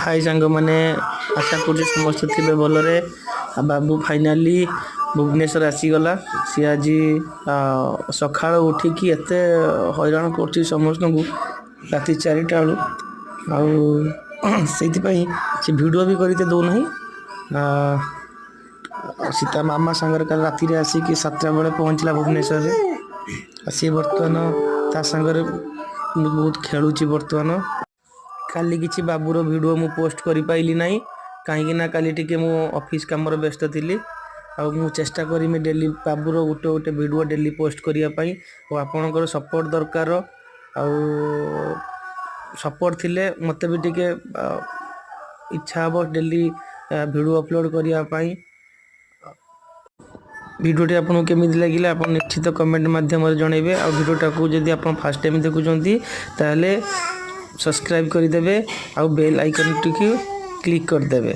हाय सांग मैंने आशा कर समस्त थे भलरे बाबू फाइनाली भुवनेश्वर आसीगला सी आज सका उठिकी एत हैरान कर समस्त को राति 4टा बेलू से भिडियो भी करते दौना सीता मामा सांगर कल राति आसिक 7टा बेले पहुँचला भुवनेश्वर सी बर्तमान ता सांगर बहुत खेलुची बर्तमान काली किसी बाबूर वीडियो मु पोस्ट कर पाइली ना कहीं काली टिके मु ऑफिस काम व्यस्त थी मु चेष्टा करी डेली बाबूर गोटे गोटे वीडियो डेली पोस्ट करने और आपणकर सपोर्ट दरकार सपोर्ट थिले मते भी टिके इच्छा हम डेली वीडियो अपलोड करने भिडियोटी आपको केमी लगे आप निश्चित कमेंट माध्यम जनइबे आ भिडियोटा को जब आप फास्ट टाइम देखुंत ताहले सब्सक्राइब करदे आ बेल आइकन टी क्लिक करदे।